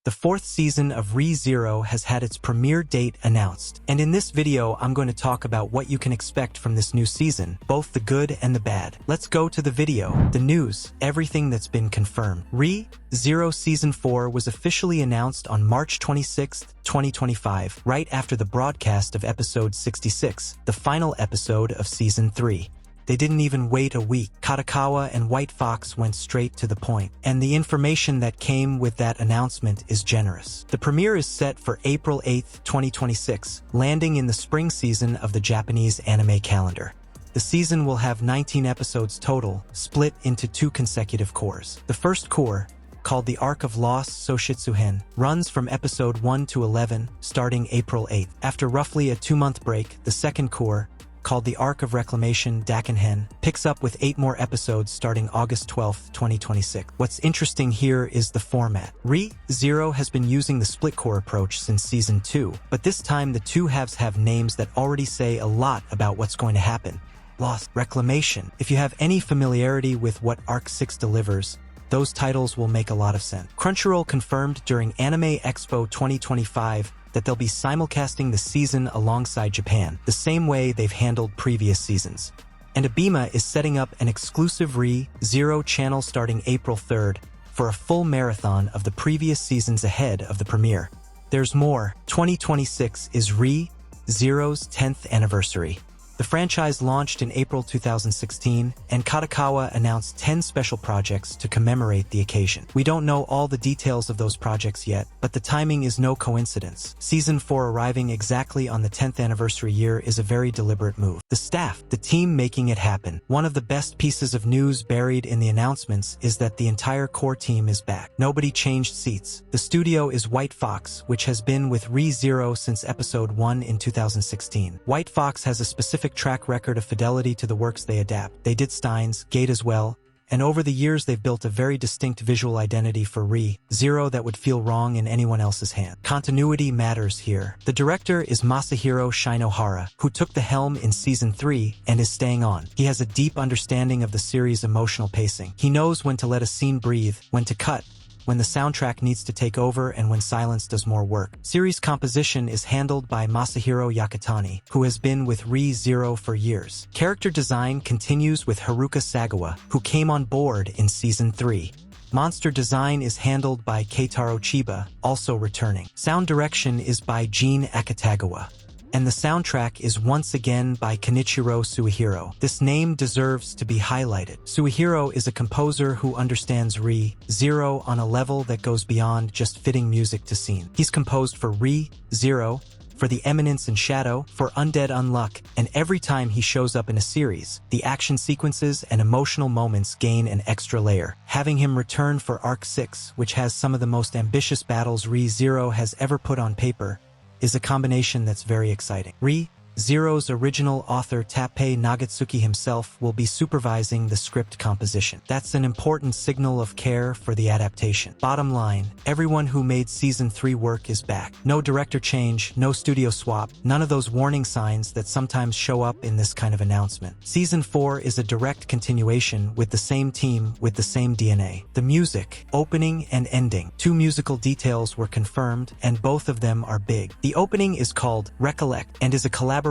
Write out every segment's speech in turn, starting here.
The fourth season of Re:Zero has had its premiere date announced, and in this video I'm going to talk about what you can expect from this new season, both the good and the bad. Let's go to the video. The news, everything that's been confirmed. Re:Zero Season 4 was officially announced on March 26, 2025, right after the broadcast of episode 66, the final episode of Season 3. They didn't even wait a week. Kadokawa and White Fox went straight to the point, and the information that came with that announcement is generous. The premiere is set for April 8, 2026, landing in the spring season of the Japanese anime calendar. The season will have 19 episodes total, split into 2 consecutive cours. The first cour, called the Arc of Lost Soshitsuhen, runs from episode 1 to 11, starting April 8. After roughly a 2-month break, the second cour, called the Arc of Reclamation Dakenhen, picks up with 8 more episodes starting August 12, 2026. What's interesting here is the format. Re:Zero has been using the split core approach since Season 2, but this time the two halves have names that already say a lot about what's going to happen. Lost, Reclamation. If you have any familiarity with what Arc 6 delivers, those titles will make a lot of sense. Crunchyroll confirmed during Anime Expo 2025 that they'll be simulcasting the season alongside Japan, the same way they've handled previous seasons. And Abema is setting up an exclusive Re:Zero channel starting April 3rd for a full marathon of the previous seasons ahead of the premiere. There's more. 2026 is Re:Zero's 10th anniversary. The franchise launched in April 2016, and Kadokawa announced 10 special projects to commemorate the occasion. We don't know all the details of those projects yet, but the timing is no coincidence. Season 4 arriving exactly on the 10th anniversary year is a very deliberate move. The staff, the team making it happen. One of the best pieces of news buried in the announcements is that the entire core team is back. Nobody changed seats. The studio is White Fox, which has been with Re:Zero since episode 1 in 2016. White Fox has a specific track record of fidelity to the works they adapt. They did Steins Gate as well, and over the years they've built a very distinct visual identity for Re:Zero that would feel wrong in anyone else's hand. Continuity matters here. The director is Masahiro Shinohara, who took the helm in Season 3 and is staying on. He has a deep understanding of the series' emotional pacing. He knows when to let a scene breathe, when to cut, when the soundtrack needs to take over, and when silence does more work. Series composition is handled by Masahiro Yakutani, who has been with Re:Zero for years. Character design continues with Haruka Sagawa, who came on board in Season 3. Monster design is handled by Keitaro Chiba, also returning. Sound direction is by Jin Akutagawa. And the soundtrack is once again by Kenichiro Suehiro. This name deserves to be highlighted. Suehiro is a composer who understands Re:Zero on a level that goes beyond just fitting music to scene. He's composed for Re:Zero, for The Eminence and Shadow, for Undead Unluck, and every time he shows up in a series, the action sequences and emotional moments gain an extra layer. Having him return for Arc 6, which has some of the most ambitious battles Re:Zero has ever put on paper, is a combination that's very exciting. Re:Zero's original author Tappei Nagatsuki himself will be supervising the script composition. That's an important signal of care for the adaptation. Bottom line, everyone who made Season 3 work is back. No director change, no studio swap, none of those warning signs that sometimes show up in this kind of announcement. Season 4 is a direct continuation with the same team, with the same DNA. The music, opening and ending. 2 musical details were confirmed, and both of them are big. The opening is called Recollect and is a collaboration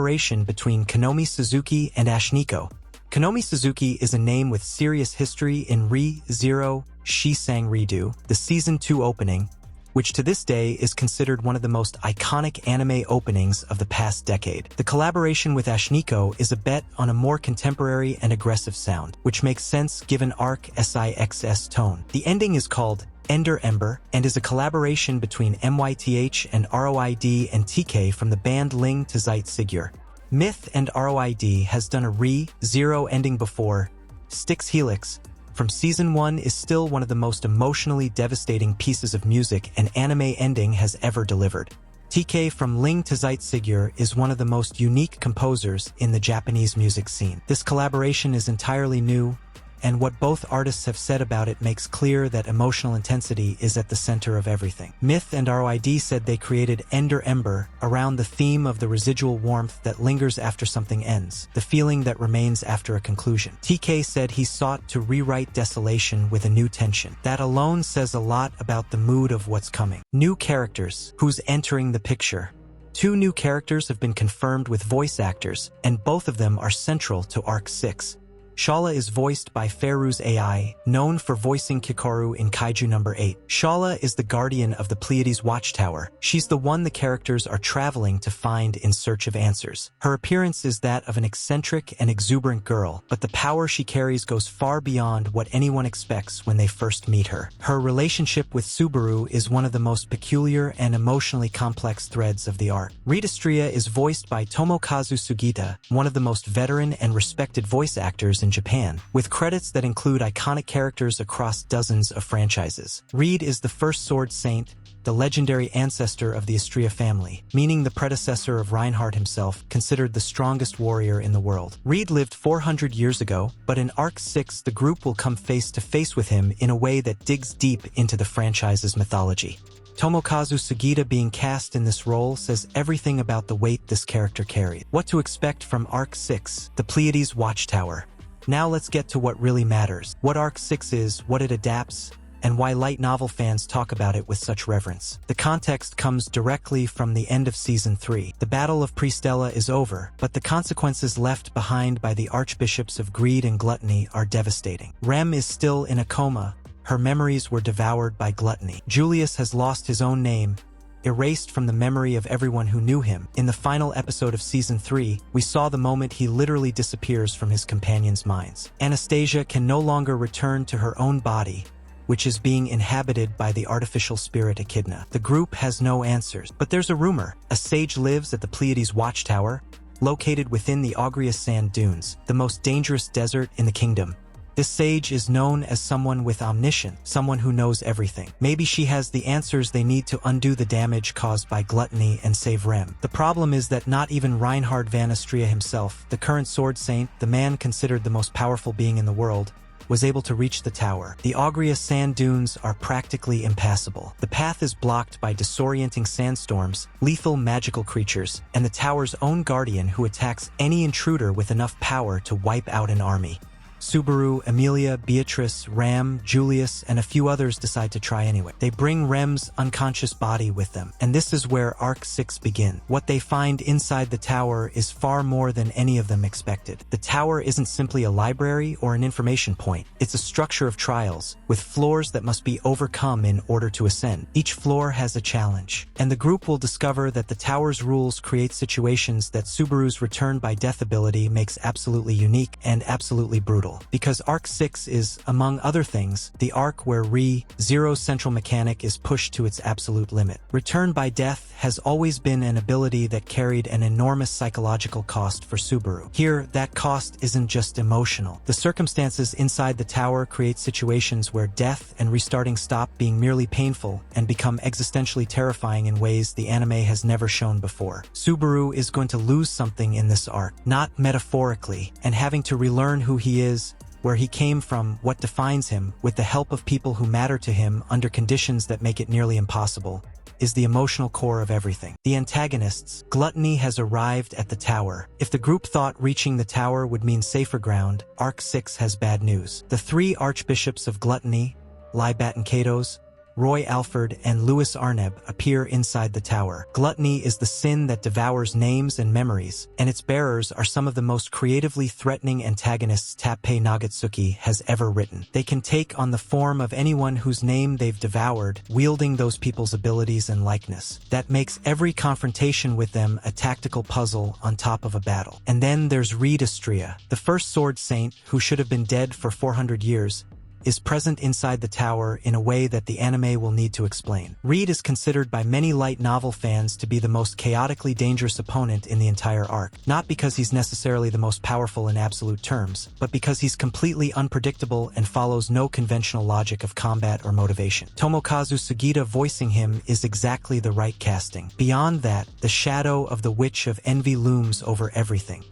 between Konomi Suzuki and Ashniko. Konomi Suzuki is a name with serious history in Re:Zero. She sang Redo, the Season 2 opening, which to this day is considered one of the most iconic anime openings of the past decade. The collaboration with Ashniko is a bet on a more contemporary and aggressive sound, which makes sense given Arc SIX's tone. The ending is called Ender Ember and is a collaboration between MYTH and ROID and TK from the band Ling to Zeit Sigur. Myth and ROID has done a Re:Zero ending before. Styx Helix from Season 1 is still one of the most emotionally devastating pieces of music an anime ending has ever delivered. TK from Ling to Zeit Sigur is one of the most unique composers in the Japanese music scene. This collaboration is entirely new, and what both artists have said about it makes clear that emotional intensity is at the center of everything. Myth and ROID said they created Ender Ember around the theme of the residual warmth that lingers after something ends, the feeling that remains after a conclusion. TK said he sought to rewrite desolation with a new tension. That alone says a lot about the mood of what's coming. New characters. Who's entering the picture? 2 new characters have been confirmed with voice actors, and both of them are central to Arc 6. Shala is voiced by Fairuz AI, known for voicing Kikoru in Kaiju No. 8. Shala is the guardian of the Pleiades Watchtower. She's the one the characters are traveling to find in search of answers. Her appearance is that of an eccentric and exuberant girl, but the power she carries goes far beyond what anyone expects when they first meet her. Her relationship with Subaru is one of the most peculiar and emotionally complex threads of the arc. Reed Estrella is voiced by Tomokazu Sugita, one of the most veteran and respected voice actors in Japan, with credits that include iconic characters across dozens of franchises. Reed is the first Sword Saint, the legendary ancestor of the Estrella family, meaning the predecessor of Reinhardt himself, considered the strongest warrior in the world. Reed lived 400 years ago, but in Arc 6 the group will come face to face with him in a way that digs deep into the franchise's mythology. Tomokazu Sugita being cast in this role says everything about the weight this character carries. What to expect from Arc 6, the Pleiades Watchtower. Now let's get to what really matters. What Arc 6 is, what it adapts, and why light novel fans talk about it with such reverence. The context comes directly from the end of Season 3. The Battle of Pristella is over, but the consequences left behind by the Archbishops of Greed and Gluttony are devastating. Rem is still in a coma. Her memories were devoured by gluttony. Julius has lost his own name, erased from the memory of everyone who knew him. In the final episode of Season 3, we saw the moment he literally disappears from his companions' minds. Anastasia can no longer return to her own body, which is being inhabited by the artificial spirit Echidna. The group has no answers, but there's a rumor. A sage lives at the Pleiades Watchtower, located within the Augeas Sand Dunes, the most dangerous desert in the kingdom. This sage is known as someone with omniscience, someone who knows everything. Maybe she has the answers they need to undo the damage caused by gluttony and save Rem. The problem is that not even Reinhard van Estrella himself, the current Sword Saint, the man considered the most powerful being in the world, was able to reach the tower. The Augeas Sand Dunes are practically impassable. The path is blocked by disorienting sandstorms, lethal magical creatures, and the tower's own guardian who attacks any intruder with enough power to wipe out an army. Subaru, Emilia, Beatrice, Ram, Julius, and a few others decide to try anyway. They bring Rem's unconscious body with them, and this is where Arc 6 begins. What they find inside the tower is far more than any of them expected. The tower isn't simply a library or an information point. It's a structure of trials, with floors that must be overcome in order to ascend. Each floor has a challenge, and the group will discover that the tower's rules create situations that Subaru's Return by Death ability makes absolutely unique and absolutely brutal. Because Arc 6 is, among other things, the arc where Re-Zero's central mechanic is pushed to its absolute limit. Return by Death has always been an ability that carried an enormous psychological cost for Subaru. Here, that cost isn't just emotional. The circumstances inside the tower create situations where death and restarting stop being merely painful and become existentially terrifying in ways the anime has never shown before. Subaru is going to lose something in this arc, not metaphorically, and having to relearn who he is, where he came from, what defines him, with the help of people who matter to him under conditions that make it nearly impossible, is the emotional core of everything. The antagonists. Gluttony has arrived at the tower. If the group thought reaching the tower would mean safer ground, Arc 6 has bad news. The 3 archbishops of Gluttony, Lybat Katos, Roy Alford, and Louis Arneb appear inside the tower. Gluttony is the sin that devours names and memories, and its bearers are some of the most creatively threatening antagonists Teppei Nagatsuki has ever written. They can take on the form of anyone whose name they've devoured, wielding those people's abilities and likeness. That makes every confrontation with them a tactical puzzle on top of a battle. And then there's Reed Estrella, the first Sword Saint who should have been dead for 400 years, is present inside the tower in a way that the anime will need to explain. Reed is considered by many light novel fans to be the most chaotically dangerous opponent in the entire arc, not because he's necessarily the most powerful in absolute terms, but because he's completely unpredictable and follows no conventional logic of combat or motivation. Tomokazu Sugita voicing him is exactly the right casting. Beyond that, the shadow of the Witch of Envy looms over everything.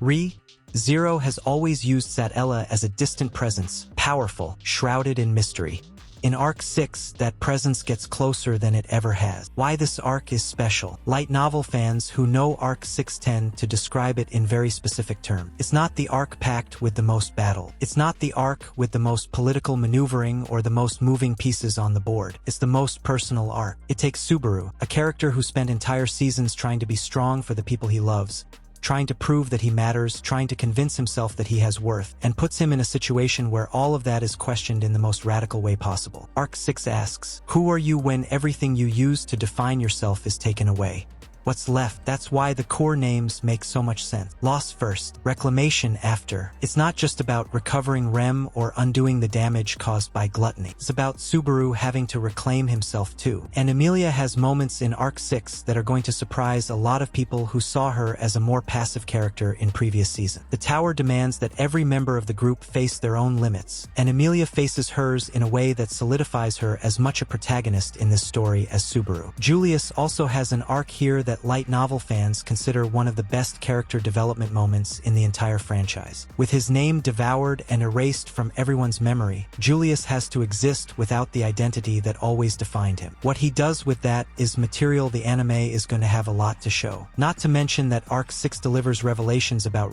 Zero has always used Satella as a distant presence, powerful, shrouded in mystery. In Arc 6, that presence gets closer than it ever has. Why this arc is special. Light novel fans who know Arc 6 tend to describe it in very specific terms. It's not the arc packed with the most battle. It's not the arc with the most political maneuvering or the most moving pieces on the board. It's the most personal arc. It takes Subaru, a character who spent entire seasons trying to be strong for the people he loves, trying to prove that he matters, trying to convince himself that he has worth, and puts him in a situation where all of that is questioned in the most radical way possible. Arc 6 asks, who are you when everything you use to define yourself is taken away? What's left? That's why the core names make so much sense. Loss first, reclamation after. It's not just about recovering Rem or undoing the damage caused by gluttony. It's about Subaru having to reclaim himself too. And Emilia has moments in Arc 6 that are going to surprise a lot of people who saw her as a more passive character in previous seasons. The tower demands that every member of the group face their own limits, and Emilia faces hers in a way that solidifies her as much a protagonist in this story as Subaru. Julius also has an arc here that light novel fans consider one of the best character development moments in the entire franchise. With his name devoured and erased from everyone's memory, Julius has to exist without the identity that always defined him. What he does with that is material the anime is going to have a lot to show. Not to mention that Arc 6 delivers revelations about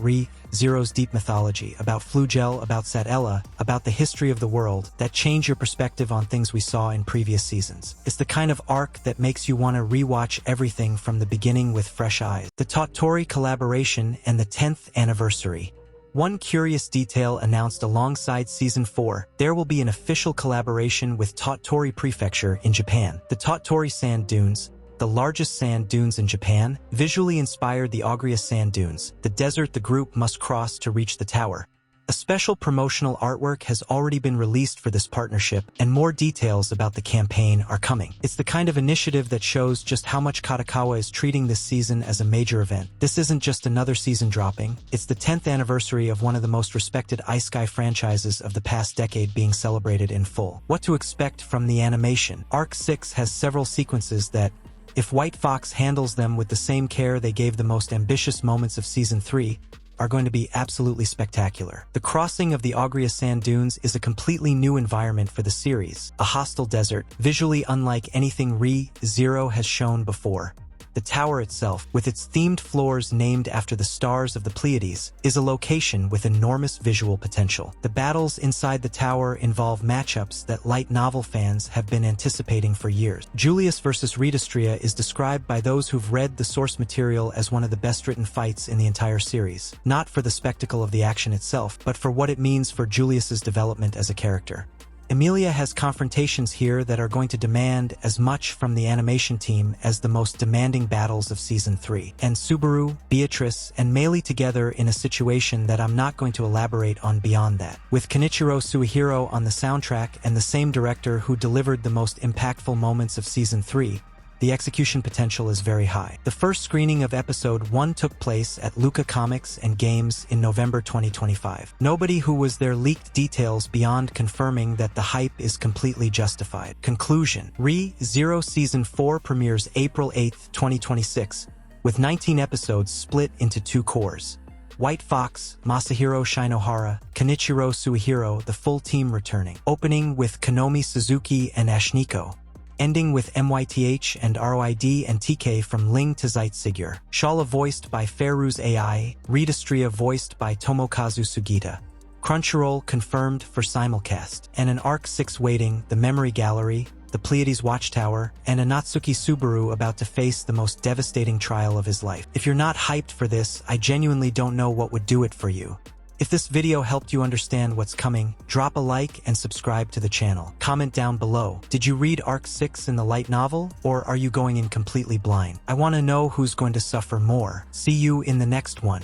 Zero's deep mythology, about Flugel, about Satella, about the history of the world, that change your perspective on things we saw in previous seasons. It's the kind of arc that makes you want to rewatch everything from the beginning with fresh eyes. The Tottori collaboration and the 10th anniversary. One curious detail announced alongside Season 4, there will be an official collaboration with Tottori Prefecture in Japan. The Tottori Sand Dunes, the largest sand dunes in Japan, visually inspired the Agria Sand Dunes, the desert the group must cross to reach the tower. A special promotional artwork has already been released for this partnership, and more details about the campaign are coming. It's the kind of initiative that shows just how much Kadokawa is treating this season as a major event. This isn't just another season dropping, it's the 10th anniversary of one of the most respected Isekai franchises of the past decade being celebrated in full. What to expect from the animation? Arc 6 has several sequences that, if White Fox handles them with the same care they gave the most ambitious moments of Season 3, are going to be absolutely spectacular. The crossing of the Agria Sand Dunes is a completely new environment for the series, a hostile desert, visually unlike anything Zero has shown before. The tower itself, with its themed floors named after the stars of the Pleiades, is a location with enormous visual potential. The battles inside the tower involve matchups that light novel fans have been anticipating for years. Julius vs. Redistria is described by those who've read the source material as one of the best-written fights in the entire series, not for the spectacle of the action itself, but for what it means for Julius's development as a character. Emilia has confrontations here that are going to demand as much from the animation team as the most demanding battles of Season 3. And Subaru, Beatrice, and Meili together in a situation that I'm not going to elaborate on beyond that. With Kenichiro Suehiro on the soundtrack and the same director who delivered the most impactful moments of Season 3, the execution potential is very high. The first screening of Episode 1 took place at Luca Comics and Games in November 2025. Nobody who was there leaked details beyond confirming that the hype is completely justified. Conclusion. Zero Season 4 premieres April 8, 2026, with 19 episodes split into 2 cores. White Fox, Masahiro Shinohara, Kenichiro Suehiro, the full team returning. Opening with Konomi Suzuki and Ashniko. Ending with MYTH and ROID and TK from Ling to Zeitziger. Shala voiced by Fairuz AI, Redistria voiced by Tomokazu Sugita. Crunchyroll confirmed for simulcast. And an Arc 6 waiting, the Memory Gallery, the Pleiades Watchtower, and a Natsuki Subaru about to face the most devastating trial of his life. If you're not hyped for this, I genuinely don't know what would do it for you. If this video helped you understand what's coming, drop a like and subscribe to the channel. Comment down below. Did you read Arc 6 in the light novel, or are you going in completely blind? I want to know who's going to suffer more. See you in the next one.